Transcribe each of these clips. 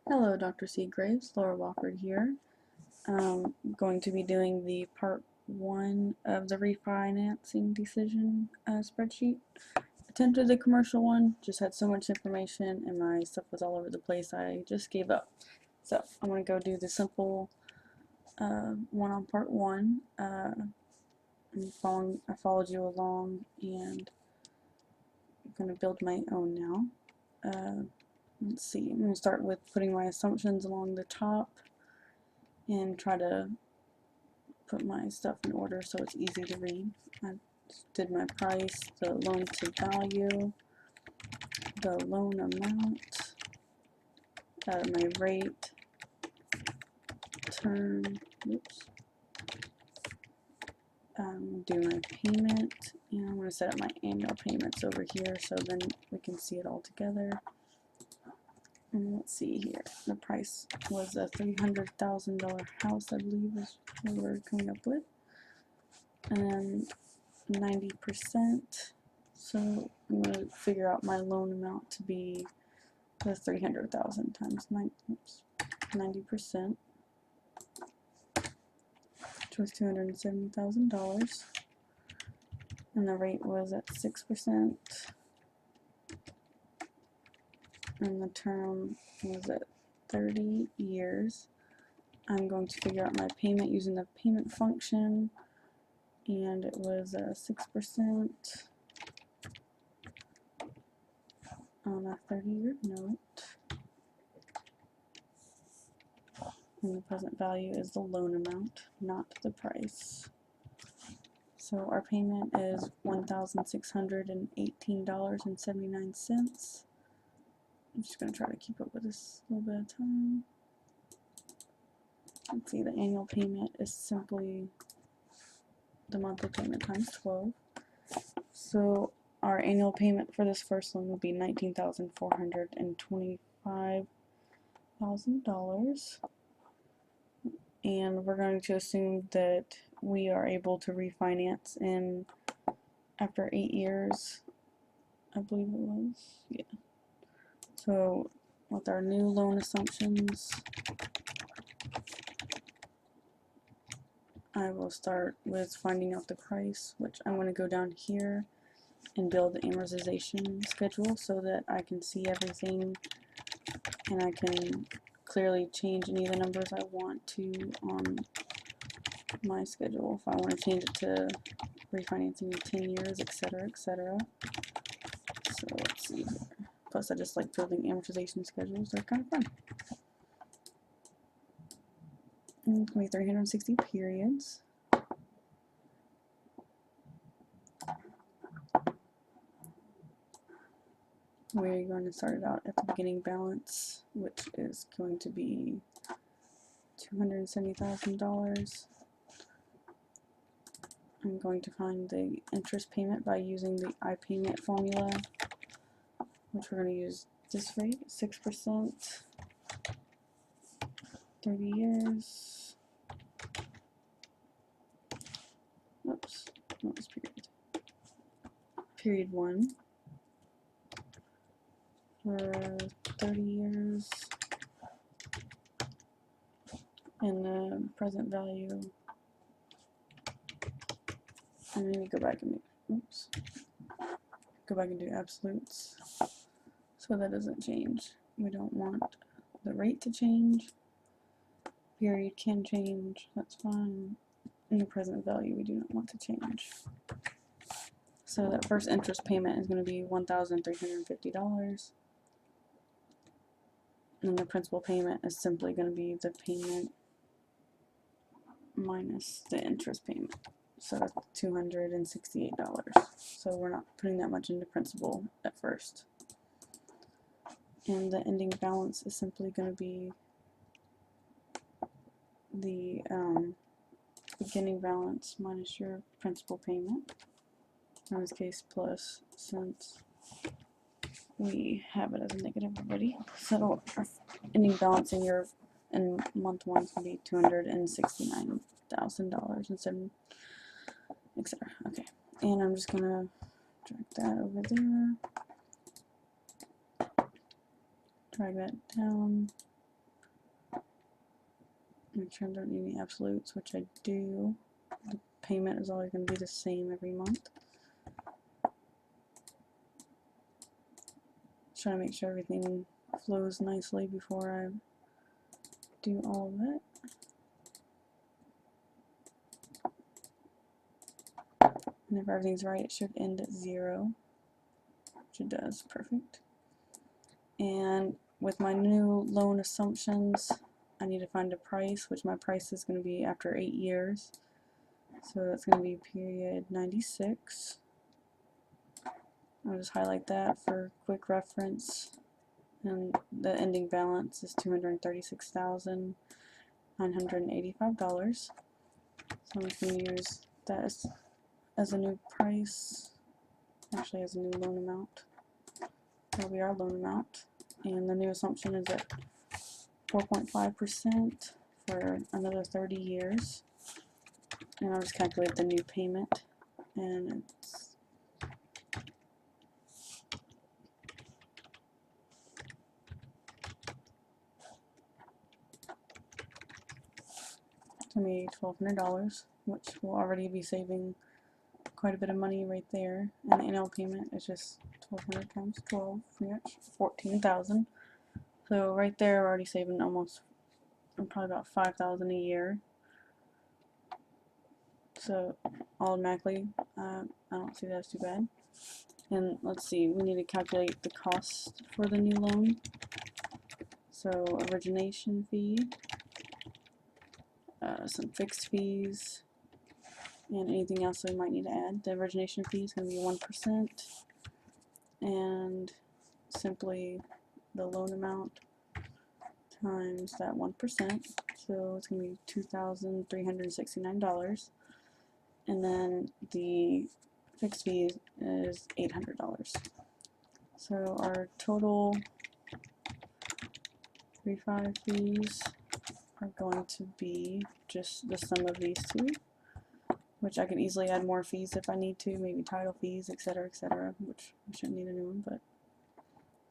Hello, Dr. Seagraves. Laura Wofford here. Going to be doing the part 1 of the refinancing decision spreadsheet. Attempted the commercial one, just had so much information and my stuff was all over the place, I just gave up. So I'm going to go do the simple one on part 1. I followed you along and I'm going to build my own now. Let's see, I'm going to start with putting my assumptions along the top and try to put my stuff in order so it's easy to read. I did my price, the loan to value, the loan amount, my rate, term, do my payment, and I'm going to set up my annual payments over here so then we can see it all together. And let's see here, the price was a $300,000 house, I believe is what we're coming up with, and 90%, so I'm going to figure out my loan amount to be the 300,000 times 90%, which was $270,000, and the rate was at 6%, and the term was at 30 years. I'm going to figure out my payment using the payment function, and it was 6% on a 30-year note, and the present value is the loan amount, not the price. So our payment is $1,618.79. I'm just going to try to keep up with this a little bit of time. Let's see, the annual payment is simply the monthly payment times 12. So our annual payment for this first loan will be $19,425,000. And we're going to assume that we are able to refinance in after 8 years, I believe it was, yeah. So with our new loan assumptions, I will start with finding out the price, which I'm going to go down here and build the amortization schedule so that I can see everything and I can clearly change any of the numbers I want to on my schedule if I want to change it to refinancing in 10 years, etc., etc. So let's see here. Plus, I just like building amortization schedules. They're kind of fun. And it's going to be 360 periods. We're going to start it out at the beginning balance, which is going to be $270,000. I'm going to find the interest payment by using the iPayment formula, which we're going to use this rate, 6%, 30 years. Oops, what was period? Period 1 for 30 years, and the present value. And then we go back and make, go back and do absolutes, so that doesn't change. We don't want the rate to change. Period can change, that's fine. And the present value we do not want to change. So that first interest payment is going to be $1,350. And the principal payment is simply going to be the payment minus the interest payment. So that's $268. So we're not putting that much into principal at first. And the ending balance is simply going to be the beginning balance minus your principal payment. In this case, plus, since we have it as a negative already. So our ending balance in month 1 is going to be $269,000 instead of etc. Okay, and I'm just gonna drag that over there, drag that down, Make sure I don't need any absolutes, which I do. The payment is always going to be the same every month. Try to make sure everything flows nicely before I do all of it. And if everything's right, it should end at 0, which it does. Perfect. And with my new loan assumptions, I need to find a price, which my price is going to be after 8 years. So that's going to be period 96. I'll just highlight that for quick reference. And the ending balance is $236,985. So I'm just going to use that as a new price, actually as a new loan amount. That'll be our loan amount. And the new assumption is at 4.5% for another 30 years. And I'll just calculate the new payment. And it's to me $1,200, which will already be saving quite a bit of money right there. And the annual payment is just 1,200 times 12, which 14,000. So right there, we're already saving almost probably about 5,000 a year. So automatically, I don't see that as too bad. And let's see, we need to calculate the cost for the new loan. So origination fee, some fixed fees, and anything else we might need to add. The origination fee is going to be 1%, and simply the loan amount times that 1%, so it's going to be $2,369, and then the fixed fee is $800. So our total refi fees are going to be just the sum of these two, which I could easily add more fees if I need to, maybe title fees, etc., which I shouldn't need a new one, but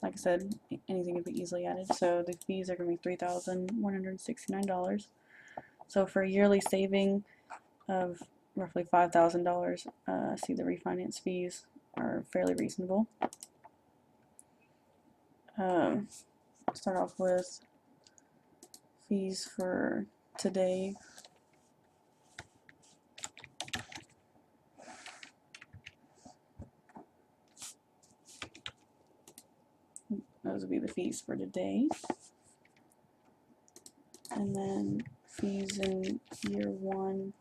like I said, anything can be easily added. So the fees are going to be $3,169. So for a yearly saving of roughly $5,000, I see the refinance fees are fairly reasonable. Start off with fees for today. Those would be the fees for today. And then fees in year 1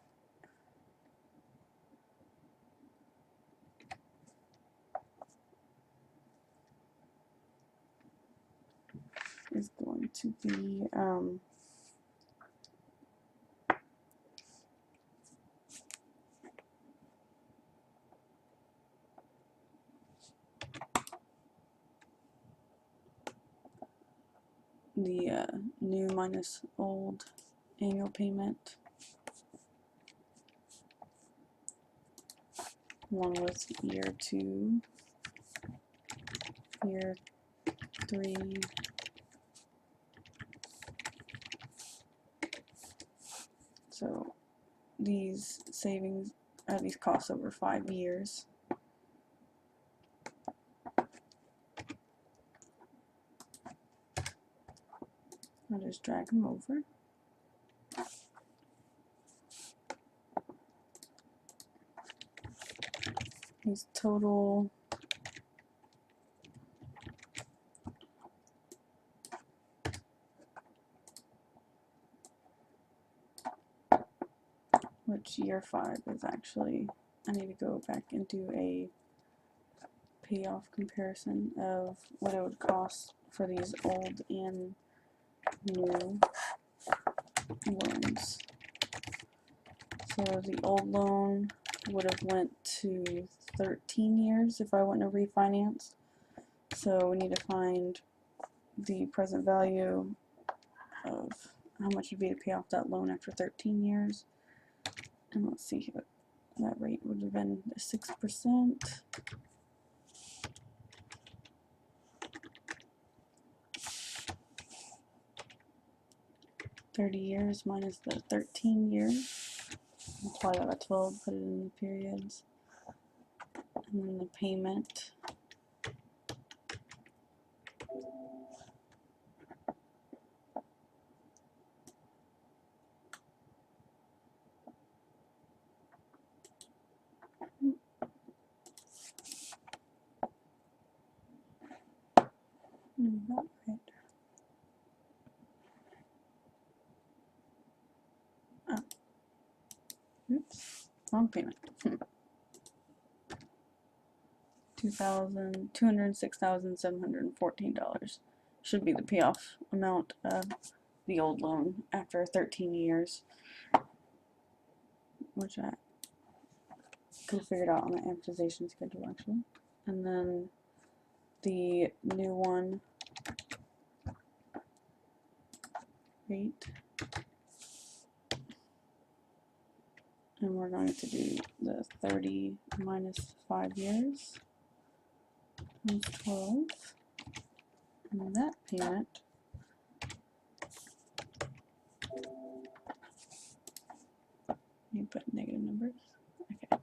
is going to be the new minus old annual payment. One was year 2, year 3, so these savings are these costs over 5 years. I'll just drag them over. These total which year 5 is actually, I need to go back and do a payoff comparison of what it would cost for these old and new loans. So the old loan would have went to 13 years if I wouldn't have refinanced. So we need to find the present value of how much it would be to pay off that loan after 13 years. And let's see here, that rate would have been 6%. 30 years minus the 13 years. Multiply that by 12, put it in the periods. And then the payment. Not right. Oh. Oops. Wrong payment. $206,714 should be the payoff amount of the old loan after 13 years, which I could have figured out on the amortization schedule actually. And then the new one rate, and we're going to do the 30 minus 5 years is 12, and that payment you put negative numbers. Okay.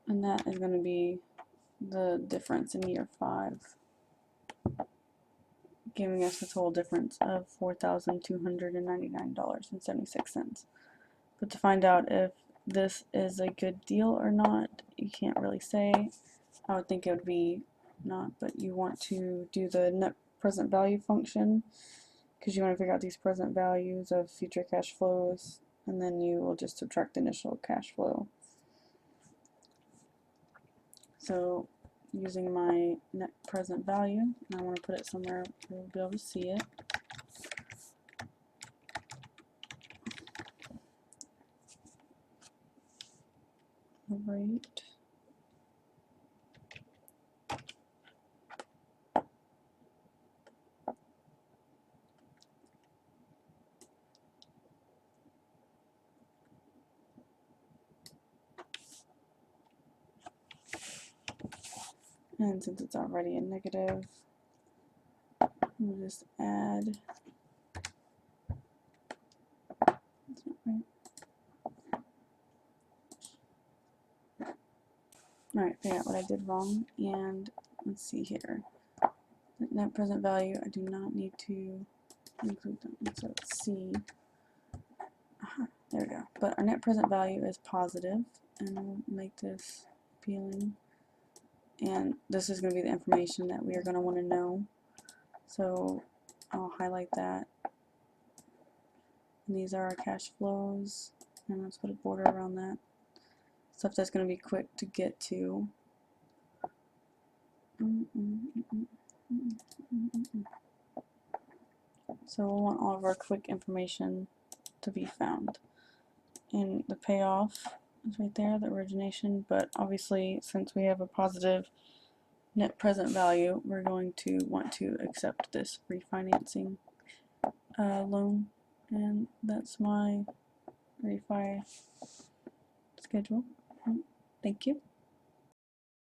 And that is going to be the difference in year 5, giving us a total difference of $4,299.76. But to find out if this is a good deal or not, you can't really say. I would think it would be not, but you want to do the net present value function because you want to figure out these present values of future cash flows, and then you will just subtract the initial cash flow. So using my net present value, and I want to put it somewhere where we'll be able to see it. The rate. And since it's already a negative, we'll just add. That's not right. Alright, figure out what I did wrong, and let's see here. The net present value, I do not need to include them, so let's see. Aha, there we go. But our net present value is positive, and we'll make this appealing. And this is going to be the information that we are going to want to know. So I'll highlight that. And these are our cash flows, and let's put a border around that. Stuff that's going to be quick to get to. So we'll want all of our quick information to be found. And the payoff is right there, the origination, but obviously since we have a positive net present value, we're going to want to accept this refinancing loan, and that's my refi schedule. Thank you.